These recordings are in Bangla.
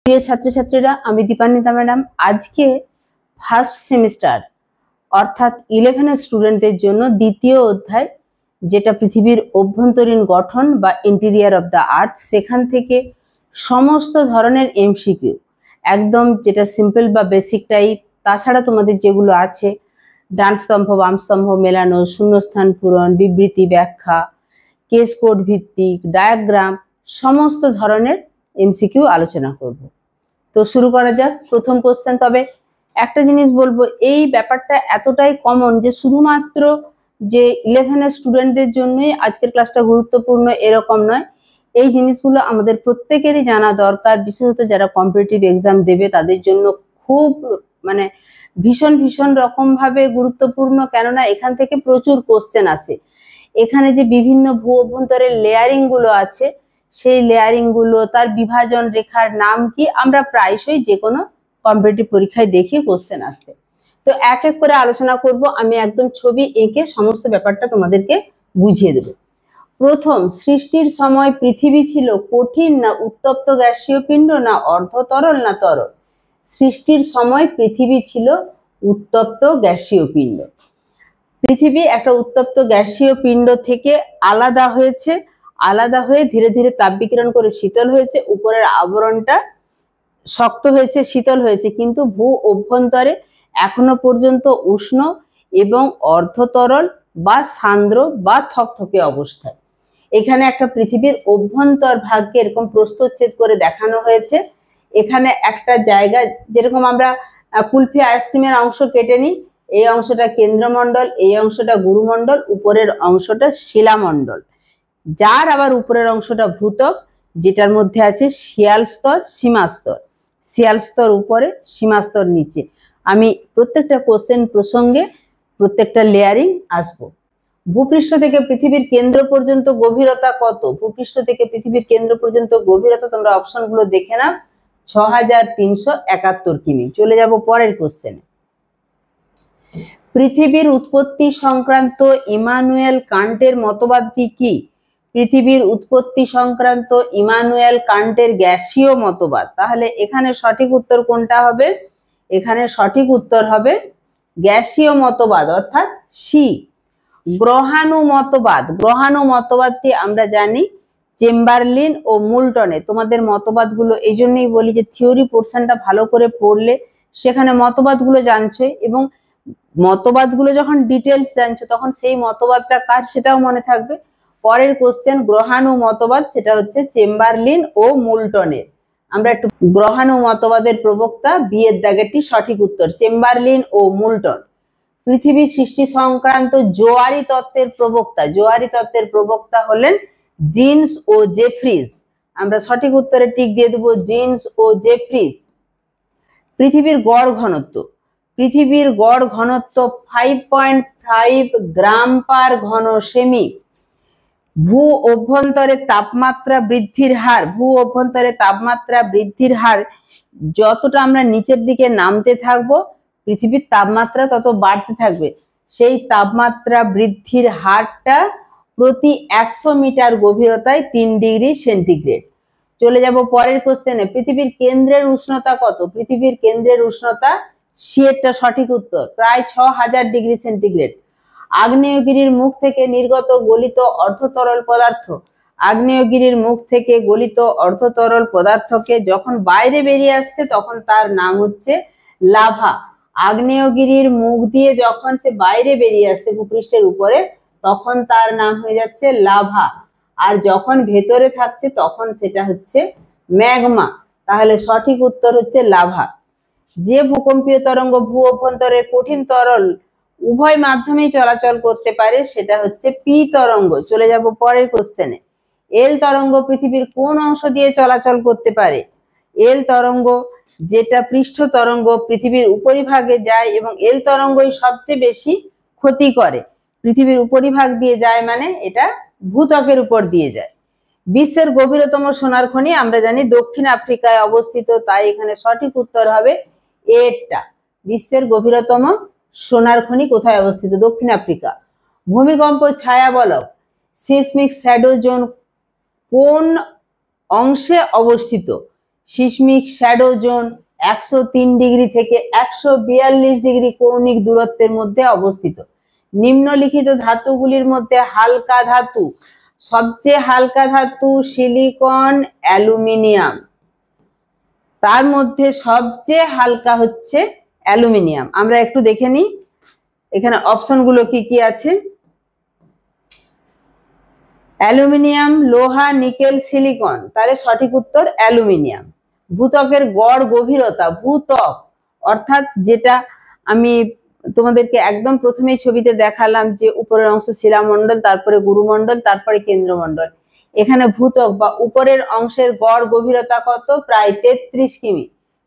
প্রিয় ছাত্রছাত্রীরা, আমি দীপান্বিতা ম্যাডাম। আজকে ফার্স্ট সেমিস্টার অর্থাৎ 11 স্টুডেন্টদের জন্য দ্বিতীয় অধ্যায়, যেটা পৃথিবীর অভ্যন্তরীণ গঠন বা ইন্টেরিয়ার অফ দ্য আর্থ, সেখান থেকে সমস্ত ধরনের এমসিকিউ, একদম যেটা সিম্পল বা বেসিক টাইপ, তাছাড়া তোমাদের যেগুলো আছে ডান স্তম্ভ বাম স্তম্ভ মেলানো, শূন্যস্থান পূরণ, বিবৃতি ব্যাখ্যা, কেস কোড ভিত্তিক, ডায়াগ্রাম, সমস্ত ধরনের এমসিকিউ আলোচনা করব। তো শুরু করা যাক। প্রথম কোশ্চেন। তবে একটা জিনিস বলবো, এই ব্যাপারটা এতটাই কমন যে শুধুমাত্র যে 11 স্টুডেন্টদের জন্যই আজকের ক্লাসটা গুরুত্বপূর্ণ এরকম নয়। এই জিনিসগুলো আমাদের প্রত্যেকেরই জানা দরকার, বিশেষত যারা কম্পিটিটিভ এক্সাম দেবে তাদের জন্য খুব ভীষণ ভীষণ রকম ভাবে গুরুত্বপূর্ণ। কেননা এখান থেকে প্রচুর কোশ্চেন আসে। এখানে যে বিভিন্ন ভূ অভ্যন্তরের লেয়ারিং গুলো আছে, সেই লেয়ারিং গুলো, তার বিভাজন রেখার নাম কি, আমরা প্রায়শই যে কোনো কম্পিটিটিভ পরীক্ষায় দেখি কোশ্চেন আসতে। তো এক এক করে আলোচনা করব। আমি একদম ছবি এঁকে সমস্ত ব্যাপারটা তোমাদেরকে বুঝিয়ে দেব। প্রথম, সৃষ্টির সময় পৃথিবী ছিল কঠিন না উত্তপ্ত গ্যাসীয় পিণ্ড, না অর্ধ তরল না তরল? সৃষ্টির সময় পৃথিবী ছিল উত্তপ্ত গ্যাসীয় পিণ্ড। পৃথিবী একটা উত্তপ্ত গ্যাসীয় পিণ্ড থেকে আলাদা হয়েছে, আলাদা হয়ে ধীরে ধীরে তাপ বিকিরণ করে শীতল হয়েছে। উপরের আবরণটা শক্ত হয়েছে, শীতল হয়েছে, কিন্তু ভূ অভ্যন্তরে এখনো পর্যন্ত উষ্ণ এবং অর্ধতরল বা সান্দ্র বা থকথকে অবস্থায়। এখানে একটা পৃথিবীর অভ্যন্তর ভাগকে এরকম প্রস্থচ্ছেদ করে দেখানো হয়েছে। এখানে একটা জায়গা, যেরকম আমরা কুলফি আইসক্রিমের অংশ কেটে নিই, এই অংশটা কেন্দ্রমণ্ডল, এই অংশটা গুরুমণ্ডল, উপরের অংশটা শিলামণ্ডল, যার আবার উপরের অংশটা ভূত্বক, যেটার মধ্যে আছে শিয়াল স্তর, সীমা স্তর। শিয়াল স্তর উপরে, সীমা স্তর নিচে। আমি প্রত্যেকটা কোশ্চেন প্রসঙ্গে প্রত্যেকটা লেয়ারিং আসবো। ভূপৃষ্ঠ থেকে পৃথিবীর কেন্দ্র পর্যন্ত গভীরতা কত? ভূপৃষ্ঠ থেকে পৃথিবীর কেন্দ্র পর্যন্ত গভীরতা, তোমরা অপশনগুলো দেখে নাও, 6371 কিমি। চলে যাব পরের কোশ্চেনে। পৃথিবীর উৎপত্তি সংক্রান্ত ইমানুয়েল কান্টের মতবাদটি কি? পৃথিবীর উৎপত্তি সংক্রান্ত ইমানুয়েল কান্টের গ্যাসীয় মতবাদ। তাহলে এখানে সঠিক উত্তর কোনটা হবে? এখানে সঠিক উত্তর হবে গ্যাসীয় মতবাদ, অর্থাৎ সি। গ্রহাণু মতবাদ। গ্রহাণু মতবাদটি আমরা জানি চেম্বারলিন ও মুল্টনে। তোমাদের মতবাদগুলো এই জন্যই বলি যে থিওরি পোর্শনটা ভালো করে পড়লে সেখানে মতবাদগুলো জানছো, এবং মতবাদগুলো যখন ডিটেলস জানছো তখন সেই মতবাদটা কার সেটাও মনে থাকবে। পরের কোশ্চেন, গ্রহাণু মতবাদ, সেটা হচ্ছে চেম্বারলিন ও মুল্টনের। আমরা একটু গ্রহাণু মতবাদের প্রবক্তা, বি এর দাগেরটি সঠিক উত্তর, চেম্বারলিন ও মুল্টন। পৃথিবীর সৃষ্টি সংক্রান্ত জোয়ারি তত্ত্বের প্রবক্তা। জোয়ারি তত্ত্বের প্রবক্তা হলেন জিন্স ও জেফ্রিজ। আমরা সঠিক উত্তরে টিক দিয়ে দেব, জিন্স ও জেফ্রিজ। পৃথিবীর গড় ঘনত্ব। পৃথিবীর গড় ঘনত্ব 5.5 গ্রাম পার ঘন সেমি। ভূ অভ্যন্তরে তাপমাত্রা বৃদ্ধির হার। ভূ অভ্যন্তরে তাপমাত্রা বৃদ্ধির হার যতটা আমরা নিচের দিকে নামতে থাকবো, পৃথিবীর তাপমাত্রা তত বাড়তে থাকবে। সেই তাপমাত্রা বৃদ্ধির হারটা প্রতি 100 মিটার গভীরতায় 3 ডিগ্রি সেন্টিগ্রেড। চলে যাব পরের কোশ্চেনে। পৃথিবীর কেন্দ্রের উষ্ণতা কত? পৃথিবীর কেন্দ্রের উষ্ণতা, সি এরটা সঠিক উত্তর, প্রায় 6000 ডিগ্রি সেন্টিগ্রেড। আগ্নেয়গিরির মুখ থেকে নির্গত গলিত অর্ধতরল পদার্থ। আগ্নেয়গিরির মুখ থেকে গলিত অর্ধতরল পদার্থকে যখন বাইরে বেরিয়ে আসছে তখন তার নাম হচ্ছে লাভা। আগ্নেয়গিরির মুখ দিয়ে যখন সে বাইরে বেরিয়ে আসছে ভূপৃষ্ঠের উপরে, তখন তার নাম হয়ে যাচ্ছে লাভা। আর যখন ভেতরে থাকছে তখন সেটা হচ্ছে ম্যাগমা। তাহলে সঠিক উত্তর হচ্ছে লাভা। যে ভূকম্পীয় তরঙ্গ ভূ অভ্যন্তরের কঠিন তরল উভয় মাধ্যমেই চলাচল করতে পারে সেটা হচ্ছে পি তরঙ্গ। চলে যাব পরের কোশ্চেনে। এল তরঙ্গ পৃথিবীর কোন অংশ দিয়ে চলাচল করতে পারে? এল তরঙ্গ, যেটা পৃষ্ঠ তরঙ্গ, পৃথিবীর উপরিভাগে যায় এবং এল তরঙ্গই সবচেয়ে বেশি ক্ষতি করে। পৃথিবীর উপরিভাগ দিয়ে যায় মানে এটা ভূত্বকের উপর দিয়ে যায়। বিশ্বের গভীরতম সোনার খনি আমরা জানি দক্ষিণ আফ্রিকায় অবস্থিত, তাই এখানে সঠিক উত্তর হবে এরটা। বিশ্বের গভীরতম সোনার খনি কোথায় অবস্থিত? দক্ষিণ আফ্রিকা। ভূমিকম্প ছায়া বলক, সিসমিক শ্যাডো জোন কোন অংশে অবস্থিত? সিসমিক শ্যাডো জোন 103 ডিগ্রি থেকে 142 ডিগ্রি কৌণিক দূরত্বের মধ্যে অবস্থিত। নিম্নলিখিত ধাতুগুলির মধ্যে হালকা ধাতু, সবচেয়ে হালকা ধাতু সিলিকন, অ্যালুমিনিয়াম। তার মধ্যে সবচেয়ে হালকা হচ্ছে অ্যালুমিনিয়াম। আমরা একটু দেখে নিই এখানে অপশনগুলো কি কি আছে। অ্যালুমিনিয়াম, লোহা, নিকেল, সিলিকন, তাহলে সঠিক উত্তর অ্যালুমিনিয়াম। ভূত্বকের গড় গভীরতা, ভূত্বক অর্থাৎ যেটা আমি তোমাদেরকে একদম প্রথমেই ছবিতে দেখালাম যে উপরের অংশ শিলামণ্ডল, তারপরে গুরুমণ্ডল, তারপরে কেন্দ্রমণ্ডল। এখানে ভূত্বক বা উপরের অংশের গড় গভীরতা কত? প্রায় 33 কিমি।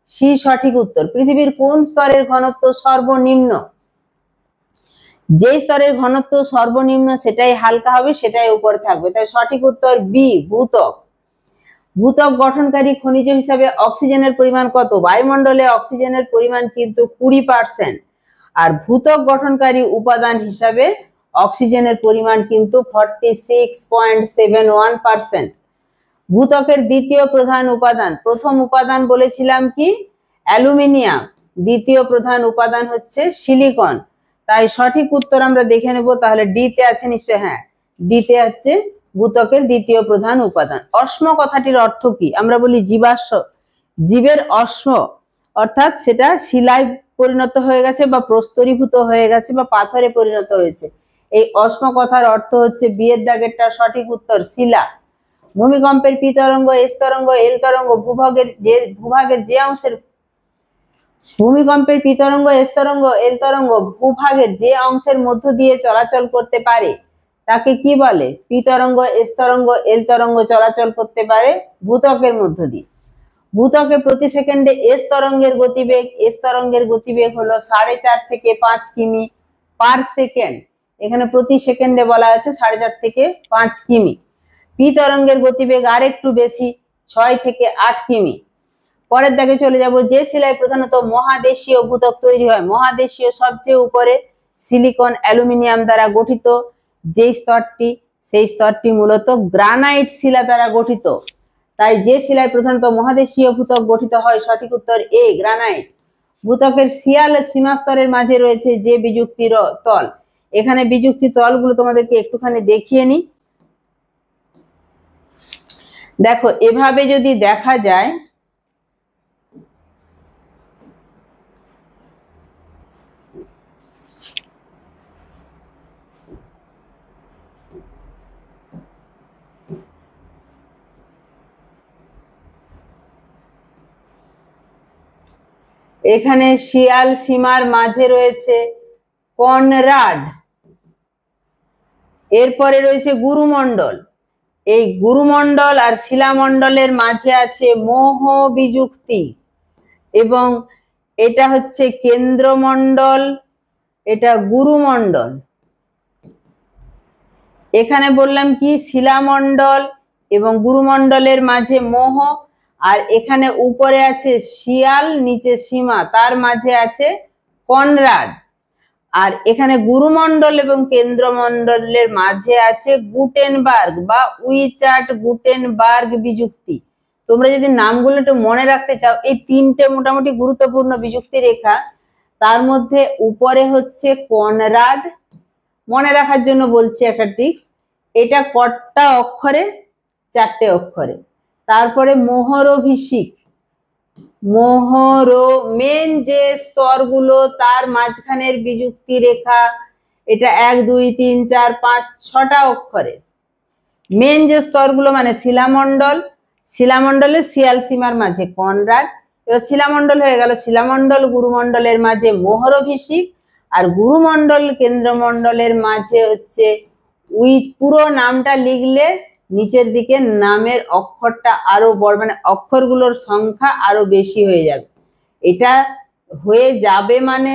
সি সঠিক উত্তর। পৃথিবীর কোন স্তরের ঘনত্ব সর্বনিম্ন? যে স্তরের ঘনত্ব সর্বনিম্ন সেটাই হালকা হবে, সেটাই উপরে থাকবে, তাই সঠিক উত্তর বি, ভূত্বক। ভূত্বক গঠনকারী খনিজ হিসাবে অক্সিজেনের পরিমাণ কত? বায়ুমণ্ডলে অক্সিজেনের পরিমাণ কিন্তু 20%, আর ভূত্বক গঠনকারী উপাদান হিসাবে অক্সিজেনের পরিমাণ কিন্তু 46.71%। ভূত্বকের দ্বিতীয় প্রধান উপাদান, প্রথম উপাদান বলেছিলাম কি? অ্যালুমিনিয়াম। দ্বিতীয় প্রধান উপাদান হচ্ছে সিলিকন। তাই সঠিক উত্তর আমরা দেখে নেব, তাহলে ডি তে আছে নিশ্চয়। হ্যাঁ, ডি তে হচ্ছে ভূত্বকের দ্বিতীয় প্রধান উপাদান। অশ্ম কথাটির অর্থ কি? আমরা বলি জীবাশ্ম, জীবের অশ্ম অর্থাৎ সেটা শিলায় পরিণত হয়ে গেছে বা প্রস্তরীভূত হয়ে গেছে বা পাথরে পরিণত হয়েছে। এই অশ্ম কথার অর্থ হচ্ছে বিয়ের দাগেরটা সঠিক উত্তর শিলা। ভূমিকম্পের পি তরঙ্গ, এস তরঙ্গ, এল তরঙ্গ ভূভাগের যে অংশের ভূমিকম্পের পি তরঙ্গ, এস তরঙ্গ, এল তরঙ্গ ভূভাগের যে অংশের মধ্য দিয়ে চলাচল করতে পারে তাকে কি বলে? পি তরঙ্গ, এস তরঙ্গ, এল তরঙ্গ চলাচল করতে পারে ভূত্বকের মধ্য দিয়ে। ভূত্বকে প্রতি সেকেন্ডে এস তরঙ্গের গতিবেগ হলো 4.5 থেকে 5 কিমি পার সেকেন্ড। এখানে প্রতি সেকেন্ডে বলা আছে 4.5 থেকে 5 কিমি। পি তরঙ্গের গতিবেগ আর একটু বেশি, 6 থেকে 8 কিমি। পরের দাগে চলে যাব। যে শিলায় প্রধানত মহাদেশীয় ভূত্বক তৈরি হয়, মহাদেশীয় সবচেয়ে উপরে সিলিকন, অ্যালুমিনিয়াম দ্বারা গঠিত যে স্তরটি, সেই স্তরটি মূলত গ্রানাইট শিলা দ্বারা গঠিত। তাই যে শিলায় প্রধানত মহাদেশীয় ভূত্বক গঠিত হয় সঠিক উত্তর এ, গ্রানাইট। ভূত্বকের শিয়াল সীমাস্তরের মাঝে রয়েছে যে বিযুক্তির তল। এখানে বিযুক্তি তলগুলো তোমাদেরকে একটুখানি দেখিয়ে নি। দেখো এভাবে যদি দেখা যায়, এখানে শিয়াল সীমার মাঝে রয়েছে কনরাড, এরপরে রয়েছে গুরুমণ্ডল। এই গুরুমণ্ডল আর শিলামণ্ডলের মাঝে আছে মোহ বিযুক্তি, এবং এটা হচ্ছে কেন্দ্রমণ্ডল, এটা গুরুমণ্ডল। এখানে বললাম কি? শিলামণ্ডল এবং গুরুমণ্ডলের মাঝে মোহ, আর এখানে উপরে আছে শিয়াল, নিচে সীমা, তার মাঝে আছে কনরাড। আর এখানে গুরুমণ্ডল এবং কেন্দ্রমণ্ডলের মাঝে আছে গুটেনবার্গ বা উইচার্ট গুটেনবার্গ বিযুক্তি। তোমরা যদি নামগুলো একটু মনে রাখতে চাও, এই তিনটে মোটামুটি গুরুত্বপূর্ণ বিযুক্তি রেখা। তার মধ্যে উপরে হচ্ছে কনরাড, মনে রাখার জন্য বলছি একটা ট্রিক্স, এটা কটা অক্ষরে? 4টে অক্ষরে। তারপরে মোহরভিষিক, মেন যে স্তরগুলো তার মাঝখানের বিযুক্তি রেখা, এটা 1 2 3 4 5 6টা অক্ষরে। মেন যে স্তরগুলো মানে শিলামণ্ডল, শিলামণ্ডলের শিয়াল সীমার মাঝে কনরাড, এবার শিলামণ্ডল হয়ে গেল। শিলামণ্ডল গুরুমণ্ডলের মাঝে মোহরভিষিক, আর গুরুমণ্ডল কেন্দ্রমণ্ডলের মাঝে হচ্ছে পুরো নামটা লিখলে নিচের দিকে নামের অক্ষরটা আরো বড়, মানে অক্ষরগুলোর সংখ্যা আরো বেশি হয়ে যাবে। এটা হয়ে যাবে মানে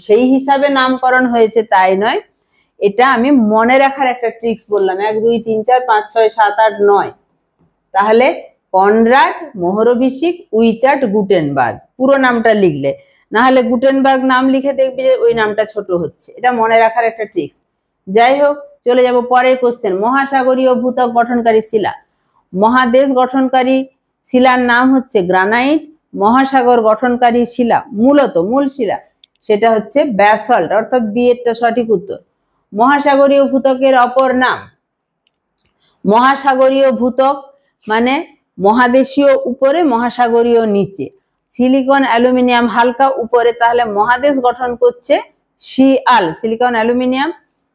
সেই হিসাবে নামকরণ হয়েছে তাই নয়, এটা আমি মনে রাখার একটা ট্রিক্স বললাম। 1 2 3 4 5 6 7 8 9, তাহলে কনরাড, মোহরভিষিক, উইচার্ট, গুটেনবার্গ পুরো নামটা লিখলে, না হলে গুটেনবার্গ নাম লিখে দেখবে যে ওই নামটা ছোট হচ্ছে। এটা মনে রাখার একটা ট্রিক্স। যাই হোক, চলে যাব পরের কোশ্চেন। মহাসাগরীয় ভূত্বক গঠনকারী শিলা, মহাদেশ গঠনকারী শিলার নাম হচ্ছে গ্রানাইট। মহাসাগর গঠনকারী শিলা, মূলত মূল শিলা, সেটা হচ্ছে ব্যাসল্ট, অর্থাৎ বি এরটা সঠিক উত্তর। মহাসাগরীয় ভূত্বকের অপর নাম, মহাসাগরীয় ভূত্বক মানে মহাদেশীয় উপরে, মহাসাগরীয় নিচে। সিলিকন অ্যালুমিনিয়াম হালকা উপরে, তাহলে মহাদেশ গঠন করছে শিয়াল, সিলিকন অ্যালুমিনিয়াম।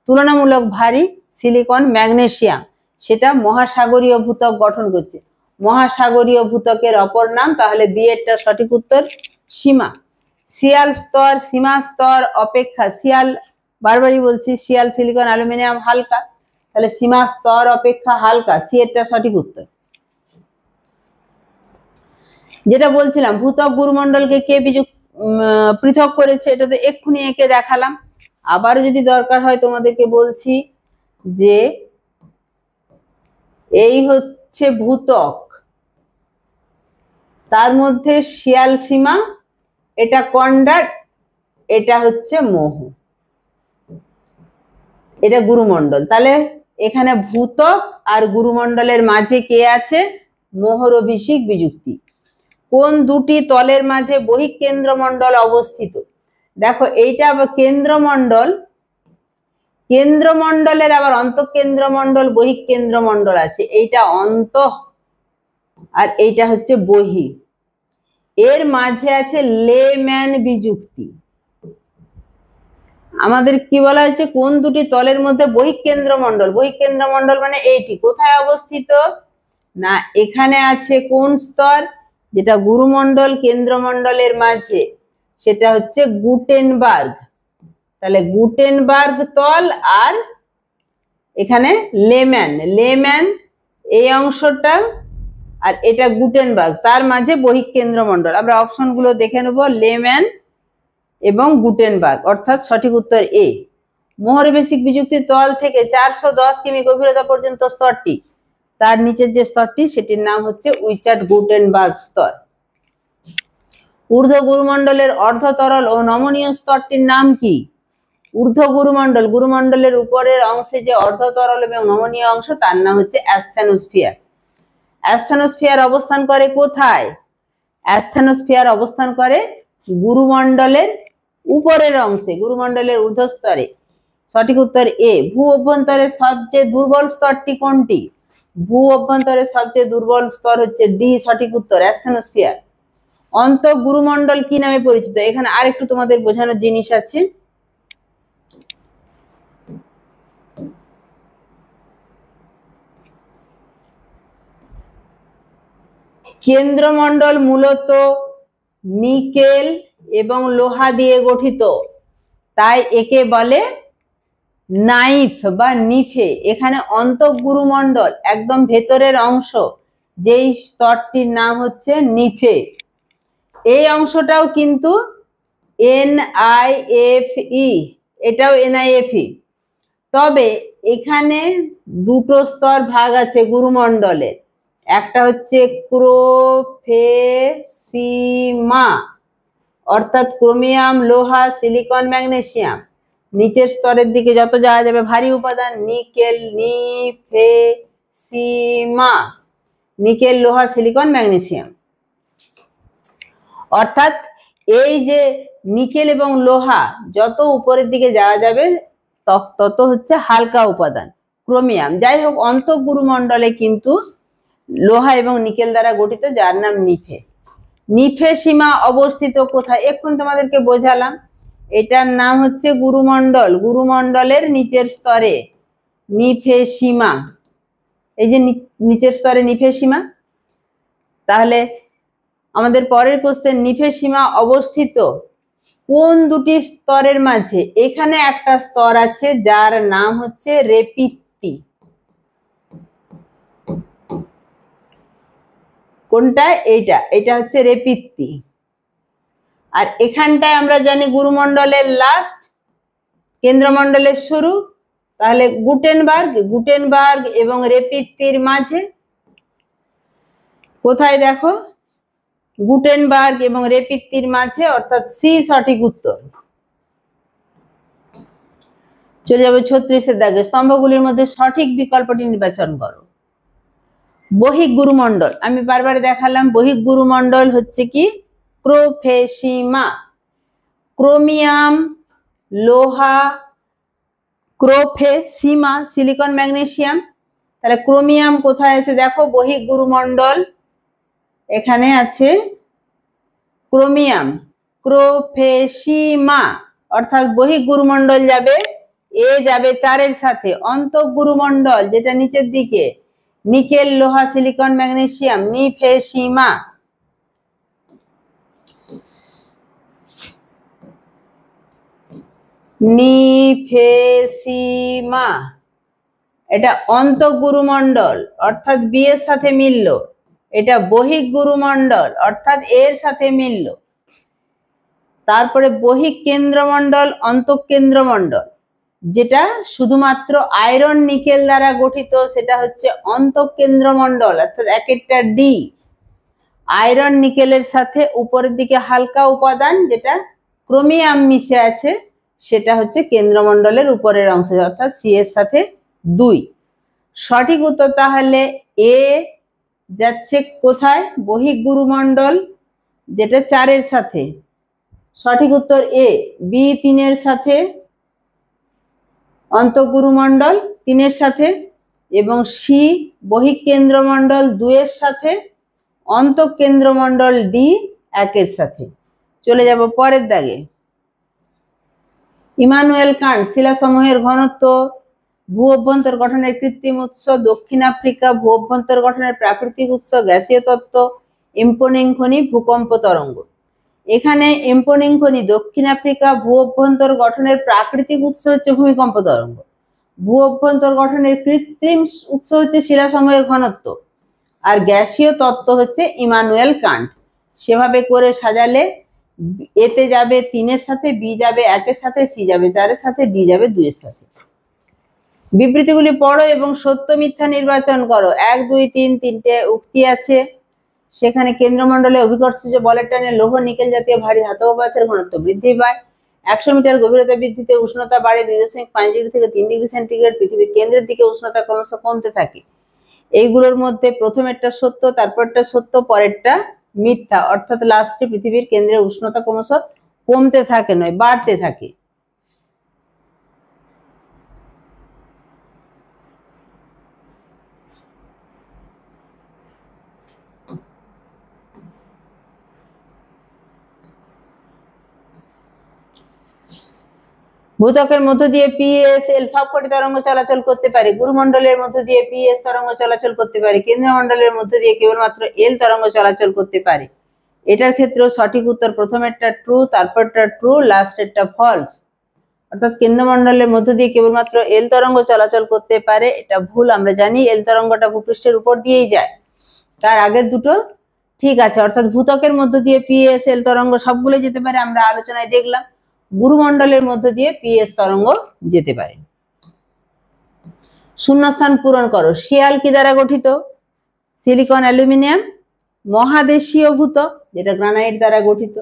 তুলনামূলক ভারী সিলিকন ম্যাগনেসিয়াম, সেটা মহাসাগরীয় ভূত্বক গঠন করছে। মহাসাগরীয় ভূত্বকের অপর নাম, তাহলে বি এরটা সঠিক উত্তর সীমা। শিয়াল স্তর সীমা স্তর অপেক্ষা, শিয়াল বারবারই বলছি, শিয়াল সিলিকন অ্যালুমিনিয়াম হালকা, তাহলে সীমা স্তর অপেক্ষা হালকা, সি এরটা সঠিক উত্তর। যেটা বলছিলাম ভূত্বক গুরুমণ্ডলকে কে পৃথক করেছে, এটা তো এক্ষুনি এঁকে দেখালাম। আবারও যদি দরকার হয় তোমাদেরকে বলছি যে এই হচ্ছে ভূত্বক, তার মধ্যে শিয়াল সীমা, এটা কন্ডার, এটা হচ্ছে মোহ, এটা গুরুমণ্ডল। তাহলে এখানে ভূত্বক আর গুরুমণ্ডলের মাঝে কে আছে, মোহর অভিষিক বিযুক্তি। কোন দুটি তলের মাঝে বহিঃকেন্দ্রমণ্ডল অবস্থিত? দেখো এইটা আবার কেন্দ্রমণ্ডল, কেন্দ্রমণ্ডলের আবার অন্তঃকেন্দ্রমণ্ডল বহিঃকেন্দ্রমণ্ডল আছে, এইটা অন্ত আর এইটা হচ্ছে বহি, এর মাঝে আছে লেম্যান বিযুক্তি। আমাদের কি বলা হয়েছে, কোন দুটি তলের মধ্যে বহিঃকেন্দ্রমণ্ডল, বহিঃকেন্দ্রমণ্ডল মানে এইটি কোথায় অবস্থিত, না এখানে আছে কোন স্তর, যেটা গুরুমণ্ডল কেন্দ্রমণ্ডলের মাঝে, সেটা হচ্ছে গুটেনবার্গ। তাহলে গুটেনবার্গ তল আর এখানে লেম্যান, লেম্যান এই অংশটা আর এটা গুটেনবার্গ, তার মাঝে বহিঃকেন্দ্রমণ্ডল। আমরা অপশনগুলো দেখে নেব, লেম্যান এবং গুটেনবার্গ, অর্থাৎ সঠিক উত্তর এ। মোহরবেশিক বিযুক্তির তল থেকে 410 কিমি গভীরতা পর্যন্ত স্তরটি, তার নিচের যে স্তরটি সেটির নাম হচ্ছে উইচার্ড গুটেনবার্গ স্তর। ঊর্ধ্ব গুরুমণ্ডলের অর্ধ তরল ও নমনীয় স্তরটির নাম কি? ঊর্ধ্ব গুরুমণ্ডল, গুরুমণ্ডলের উপরের অংশে যে অর্ধ তরল এবং নমনীয় অংশ, তার নাম হচ্ছে অ্যাসথেনোস্ফিয়ার। অ্যাসথেনোস্ফিয়ার অবস্থান করে কোথায়? অ্যাসথেনোস্ফিয়ার অবস্থান করে গুরুমণ্ডলের উপরের অংশে, গুরুমণ্ডলের ঊর্ধ্বস্তরে। সঠিক উত্তর এ। ভূ অভ্যন্তরের সবচেয়ে দুর্বল স্তরটি কোনটি? ভূ অভ্যন্তরের সবচেয়ে দুর্বল স্তর হচ্ছে ডি, সঠিক উত্তর অ্যাসথেনোস্ফিয়ার। অন্তঃগুরুমণ্ডল কি নামে পরিচিত? এখানে আরেকটু তোমাদের বোঝানোর জিনিস আছে। কেন্দ্রমণ্ডল মূলত নিকেল এবং লোহা দিয়ে গঠিত, তাই একে বলে নাইফ বা নিফে। এখানে অন্তঃগুরুমণ্ডল একদম ভেতরের অংশ, যেই স্তরটির নাম হচ্ছে নিফে। এই অংশটাও কিন্তু NiFe, এটাও NiFe। তবে এখানে দুটো স্তর ভাগ আছে গুরুমণ্ডলের, একটা হচ্ছে ক্রোফেসিমা, অর্থাৎ ক্রোমিয়াম, লোহা, সিলিকন, ম্যাগনেসিয়াম। নিচের স্তরের দিকে যত যাওয়া যাবে ভারী উপাদান, নিকেল, নিফেসিমা, নিকেল, লোহা, সিলিকন, ম্যাগনেসিয়াম। অর্থাৎ এই যে নিকেল এবং লোহা যত উপরের দিকে যাওয়া যাবে তত হচ্ছে হালকা উপাদান ক্রোমিয়াম। যাই হোক, অন্তঃগুরুমণ্ডলে কিন্তু লোহা এবং নিকেল দ্বারা গঠিত, যার নাম নিফে। নিফে সীমা অবস্থিত কোথায়? এক্ষুনি তোমাদেরকে বোঝালাম, এটার নাম হচ্ছে গুরুমণ্ডল, গুরুমণ্ডলের নিচের স্তরে নিফে সীমা। এই যে নিচের স্তরে নিফে সীমা। তাহলে আমাদের পরের কোশ্চেন, নিফে সীমা অবস্থিত কোন দুটি স্তরের মাঝে? এখানে একটা স্তর আছে যার নাম হচ্ছে রেপিত্তি। কোনটা? এইটা, এটা হচ্ছে রেপিত্তি। আর এখানটায় আমরা জানি গুরুমণ্ডলের লাস্ট, কেন্দ্রমণ্ডলের শুরু। তাহলে গুটেনবার্গ, গুটেনবার্গ এবং রেপিত্তির মাঝে কোথায়? দেখো, গুটেনবার্গ এবং রেপিত্তির মাঝে, অর্থাৎ সি সঠিক উত্তর। চলে যাবে 36 এর দাগে। স্তম্ভগুলির মধ্যে সঠিক বিকল্পটি নির্বাচন করো। বহিক গুরুমণ্ডল আমি বারবার দেখালাম, বহিক গুরুমণ্ডল হচ্ছে কি ক্রোফেসিমা, ক্রোমিয়াম, লোহা, ক্রোফেসিমা, সিলিকন, ম্যাগনেসিয়াম। তাহলে ক্রোমিয়াম কোথায় আছে দেখো, বহিক গুরুমণ্ডল এখানে আছে ক্রোমিয়াম, ক্রোফেসিমা, অর্থাৎ বহিক গুরুমণ্ডল যাবে এ যাবে 4 এর সাথে। অন্তঃ গুরুমণ্ডল যেটা নিচের দিকে, নিকেল, লোহা, সিলিকন, ম্যাগনেসিয়াম, নিফেসিমা। নিফেসিমা এটা অন্তঃগুরুমণ্ডল অর্থাৎ বি এর সাথে মিলল, এটা বহিক গুরুমণ্ডল অর্থাৎ এর সাথে মিলল। তারপরে বহিক কেন্দ্রমণ্ডল, অন্তঃকেন্দ্রমণ্ডল যেটা শুধুমাত্র আয়রন নিকেল দ্বারা গঠিত, সেটা হচ্ছে অন্তঃকেন্দ্রমণ্ডল, অর্থাৎ একেরটা ডি। আয়রন নিকেলের সাথে উপরের দিকে হালকা উপাদান যেটা ক্রোমিয়াম মিশে আছে, সেটা হচ্ছে কেন্দ্রমণ্ডলের উপরের অংশ, অর্থাৎ সি এর সাথে 2। সঠিক উত্তর তাহলে এ যাচ্ছে কোথায়, বহিক গুরুমণ্ডল যেটা 4 এর সাথে। সঠিক উত্তর এ। বি 3 এর সাথে, অন্তঃগুরুমণ্ডল 3 এর সাথে, এবং সি বহিক কেন্দ্রমণ্ডল 2 এর সাথে, অন্তঃকেন্দ্রমণ্ডল ডি 1 এর সাথে। চলে যাব পরের দাগে। ইমানুয়েল কান্ট শিলাসমূহের ঘনত্ব, ভূ অভ্যন্তর গঠনের কৃত্রিম উৎস, দক্ষিণ আফ্রিকা, ভূ অভ্যন্তর গঠনের প্রাকৃতিক উৎস, গ্যাসীয় তত্ত্ব, ইম্পোনিং খনি, ভূকম্প তরঙ্গ। এখানে ইম্পোনিং খনি দক্ষিণ আফ্রিকা, ভূ অভ্যন্তর গঠনের প্রাকৃতিক উৎস হচ্ছে ভূমিকম্প তরঙ্গ, ভূ অভ্যন্তর গঠনের কৃত্রিম উৎস হচ্ছে শিলাসমূহের ঘনত্ব, আর গ্যাসীয় তত্ত্ব হচ্ছে ইমানুয়েল কান্ট। সেভাবে করে সাজালে এতে যাবে 3 এর সাথে, বি যাবে 1 এর সাথে, সি যাবে 4 এর সাথে, ডি যাবে 2 এর সাথে। বিবৃতিগুলি পড়ো এবং সত্য মিথ্যা নির্বাচন করো। 1, 2, 3 তিনটে উক্তি আছে। সেখানে কেন্দ্রমণ্ডলে অভিকর্ষজ বলের টানে লৌহ নিকেল জাতীয় ভারী ধাতব পদার্থের ঘনত্ব বৃদ্ধি পায়। 100 মিটার গভীরতা বৃদ্ধিতে উষ্ণতা বাড়ে 2.5 ডিগ্রি থেকে 3 ডিগ্রি সেন্টিগ্রেড। পৃথিবীর কেন্দ্রের দিকে উষ্ণতা ক্রমশ কমতে থাকে। এইগুলোর মধ্যে প্রথমেরটা সত্য, তারপরটা সত্য, পরেরটা মিথ্যা, অর্থাৎ লাস্টে পৃথিবীর কেন্দ্রের উষ্ণতা ক্রমশ কমতে থাকে নয়, বাড়তে থাকে। ভূত্বকের মধ্য দিয়ে পিএসএল সবকটি তরঙ্গ চলাচল করতে পারে। গুরুমণ্ডলের মধ্য দিয়ে পিএস তরঙ্গ চলাচল করতে পারে। কেন্দ্রমণ্ডলের মধ্য দিয়ে কেবলমাত্র এল তরঙ্গ চলাচল করতে পারে। এটার ক্ষেত্রেও সঠিক উত্তর প্রথমেরটা ট্রু, তারপরটা ট্রু, লাস্টেরটা ফলস। অর্থাৎ কেন্দ্রমণ্ডলের মধ্য দিয়ে কেবলমাত্র এল তরঙ্গ চলাচল করতে পারে, এটা ভুল। আমরা জানি এল তরঙ্গটা ভূপৃষ্ঠের উপর দিয়েই যায়। তার আগের দুটো ঠিক আছে, অর্থাৎ ভূত্বকের মধ্য দিয়ে পিএসএল তরঙ্গ সবগুলো যেতে পারে, আমরা আলোচনায় দেখলাম। গুরুমণ্ডলের মধ্য দিয়ে পিএস তরঙ্গ যেতে পারে। শূন্যস্থান পূরণ করো। শিয়াল কি দ্বারা গঠিত? Silicon, aluminium. মহাদেশীয় ভূত্বক যেটা গ্রানাইট দ্বারা গঠিত।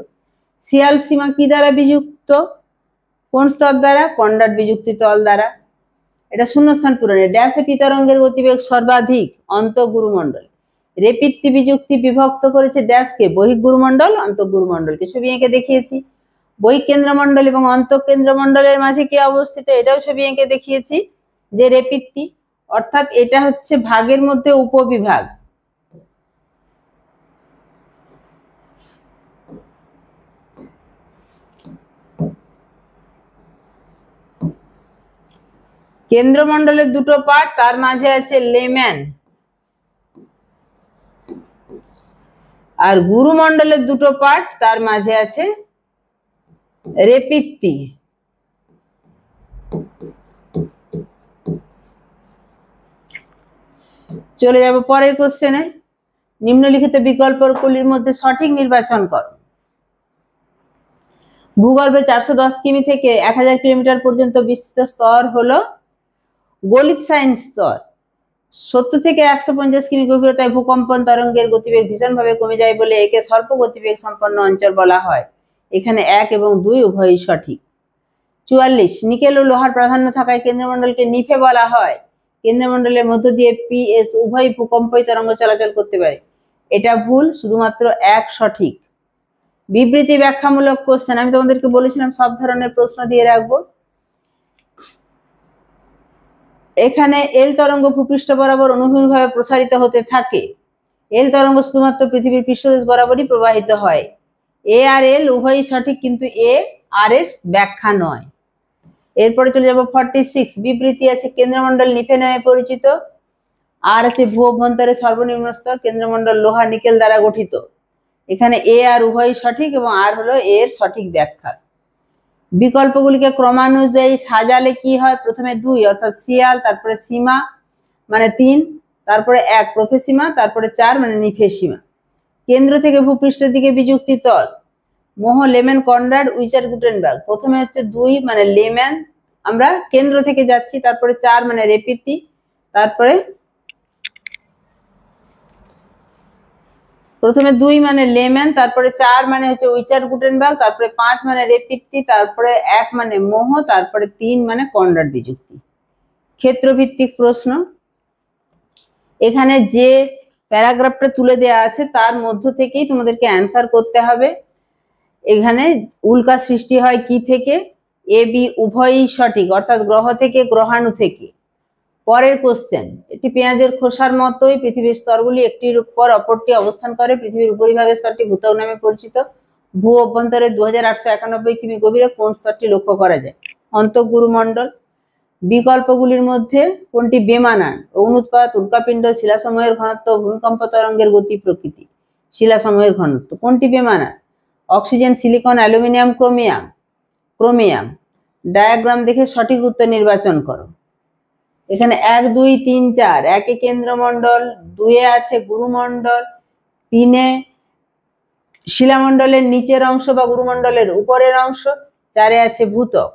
শিয়াল সীমা কি দ্বারা বিযুক্ত? কোন স্তর দ্বারা? কন্ডার বিযুক্তি তল দ্বারা। এটা শূন্যস্থান পূরণের। ড্যাশে পি তরঙ্গের গতিবেগ সর্বাধিক? অন্তঃগুরুমণ্ডল। রেপিত্তি বিযুক্তি বিভক্ত করেছে ড্যাশকে? বহিঃ গুরুমণ্ডল, অন্তঃগুরুমণ্ডলকে। ছবি এঁকে দেখিয়েছি। বহিঃ কেন্দ্রমণ্ডল এবং অন্তঃকেন্দ্রমণ্ডলের মাঝে কি অবস্থিত? এটাও ছবি এঁকে দেখিয়েছি যে রেপিত্তি, অর্থাৎ এটা হচ্ছে ভাগের মধ্যে উপবিভাগ। কেন্দ্রমণ্ডলের দুটো পার্ট, তার মাঝে আছে লেম্যান। আর গুরুমণ্ডলের দুটো পার্ট, তার মাঝে আছে রেপিত্তি। চলে যাব পরের কোশ্চেনে। নিম্নলিখিত বিকল্পগুলির মধ্যে সঠিক নির্বাচন করো। ভূগর্ভে 410 কিমি থেকে 1000 কিলোমিটার পর্যন্ত বিস্তৃত স্তর হলো গলিৎসাইন স্তর। 70 থেকে 150 কিমি গভীরতায় ভূকম্পন তরঙ্গের গতিবেগ ভীষণভাবে কমে যায় বলে একে স্বল্প গতিবেগ সম্পন্ন অঞ্চল বলা হয়। এখানে 1 এবং 2 উভয়ই সঠিক। 44 নিকেল ও লোহার প্রাধান্য থাকায় কেন্দ্রমণ্ডলকে নিফে বলা হয়। কেন্দ্রমণ্ডলের মধ্য দিয়ে PS উভয় ভূকম্পই তরঙ্গ চলাচল করতে পারে। এটা ভুল, শুধুমাত্র এক সঠিক। বিবৃতি ব্যাখ্যামূলক কোশ্চেন, আমি তোমাদেরকে বলেছিলাম সব ধরনের প্রশ্ন দিয়ে রাখবো। এখানে এল তরঙ্গ ভূপৃষ্ঠ বরাবর অনুভূমিকভাবে প্রসারিত হতে থাকে। এল তরঙ্গ শুধুমাত্র পৃথিবীর পৃষ্ঠদেশ বরাবরই প্রবাহিত হয়। এ আর এল উভয়ই সঠিক, কিন্তু এ আর এর ব্যাখ্যা নয়। এরপরে চলে যাব 46। বিবৃতি আছে কেন্দ্রমণ্ডল নিফে নামে পরিচিত, আর আছে ভূ অভ্যন্তরের সর্বনিম্ন স্তর, কেন্দ্রমণ্ডল লোহা নিকেল দ্বারা গঠিত। এখানে এ আর উভয়ই সঠিক এবং আর হলো এর সঠিক ব্যাখ্যা। বিকল্পগুলিকে ক্রমানুযায়ী সাজালে কি হয়? প্রথমে 2 অর্থাৎ শিয়াল, তারপরে সীমা মানে 3, তারপরে 1 প্রফেসীমা, তারপরে 4 মানে নিফেসীমা। কেন্দ্র থেকে ভূপৃষ্ঠের দিকে বিযুক্তি তল, মোহ লেমেন কনরাড উইচার গুটেনবার্গ। প্রথমে হচ্ছে 2 মানে লেম্যান, আমরা কেন্দ্র থেকে যাচ্ছি, তারপরে 4 মানে রেপিতি, তারপরে প্রথমে 2 মানে লেম্যান, তারপরে 4 মানে হচ্ছে উইচার গুটেনবার্গ, তারপরে 5 মানে রেপিতি, তারপরে 1 মানে মোহ, তারপরে 3 মানে কনরাড বিযুক্তি। ক্ষেত্রভিত্তিক প্রশ্ন, এখানে যে প্যারাগ্রাফটা তুলে দেওয়া আছে তার মধ্য থেকেই তোমাদেরকে অ্যান্সার করতে হবে। এখানে উল্কা সৃষ্টি হয় কি থেকে? এ বি উভয়ই সঠিক, অর্থাৎ গ্রহ থেকে, গ্রহাণু থেকে। পরের কোশ্চেন, এটি পেঁয়াজের খোসার মতোই পৃথিবীর স্তরগুলি একটির উপর অপরটি অবস্থান করে। পৃথিবীর উপরিভাগের স্তরটি ভূত্বক নামে পরিচিত। ভূ অভ্যন্তরে 2891 কিমি গভীরে কোন স্তরটি লক্ষ্য করা যায়? অন্তঃগুরুমণ্ডল। বিকল্পগুলির মধ্যে কোনটি বেমানান? অগ্নুৎপাত, উল্কাপিণ্ড, শিলাসমূহের ঘনত্ব, ভূমিকম্প তরঙ্গের গতি প্রকৃতি। শিলাসমূহের ঘনত্ব। কোনটি বেমানান? Oxygen, silicon, aluminium, chromium. Chromium. Diagram দেখে সঠিক উত্তর নির্বাচন করো। এখানে 1 2 3 4, 1 কেন্দ্রমণ্ডল, 2 আছে গুরুমণ্ডল, 3 শিলামণ্ডলের নিচের অংশ বা গুরুমণ্ডলের উপরের অংশ, 4 আছে ভূত্বক,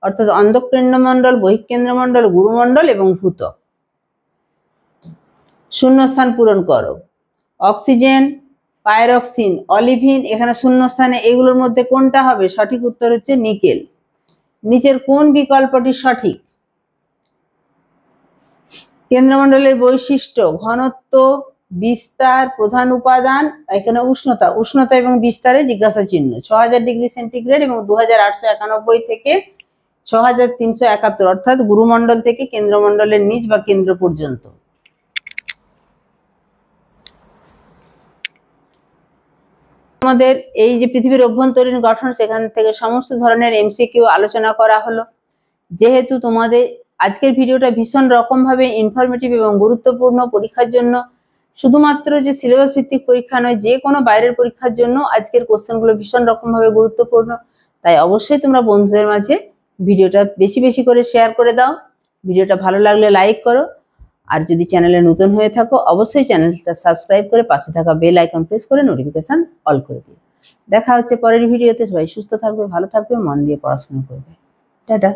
অর্থাৎ অন্তঃকেন্দ্রমণ্ডল, বহিঃকেন্দ্রমণ্ডল, গুরুমণ্ডল এবং ভূত্বক। শূন্যস্থান পূরণ করো। অক্সিজেন, পাইরক্সিন, অলিভিন, এখানে শূন্যস্থানে এগুলোর মধ্যে কোনটা হবে? সঠিক উত্তর হচ্ছে নিকেল। নিচের কোন বিকল্পটি সঠিক? কেন্দ্রমণ্ডলের বৈশিষ্ট্য, ঘনত্ব, বিস্তার, প্রধান উপাদান, এখানে উষ্ণতা, উষ্ণতা এবং বিস্তারে জিজ্ঞাসা চিহ্ন। 6000 ডিগ্রি সেন্টিগ্রেড এবং 2891 থেকে 6371, অর্থাৎ গুরুমণ্ডল থেকে কেন্দ্রমণ্ডলের নিচ বা কেন্দ্র পর্যন্ত। আমাদের এই যে পৃথিবীর অভ্যন্তরীণ গঠন, সেখান থেকে সমস্ত ধরনের এমসিকিউ আলোচনা করা হলো। যেহেতু তোমাদের আজকের ভিডিওটা ভীষণ রকম ভাবে ইনফরমেটিভ এবং গুরুত্বপূর্ণ, পরীক্ষার জন্য শুধুমাত্র যে সিলেবাস ভিত্তিক পরীক্ষা নয়, যে কোনো বাইরের পরীক্ষার জন্য আজকের কোশ্চেনগুলো ভীষণ রকম ভাবে গুরুত্বপূর্ণ। তাই অবশ্যই তোমরা বন্ধুদের মাঝে ভিডিওটা বেশি বেশি করে শেয়ার করে দাও। ভিডিওটা ভালো লাগলে লাইক করো, আর যদি চ্যানেলে নতুন হয়ে থাকো অবশ্যই চ্যানেলটা সাবস্ক্রাইব করে পাশে থাকা বেল আইকন প্রেস করে নোটিফিকেশন অল করে দিও। দেখা হচ্ছে পরের ভিডিওতে। সবাই সুস্থ থাকবে, ভালো থাকবে, মন দিয়ে পড়াশোনা করবে। টাটা।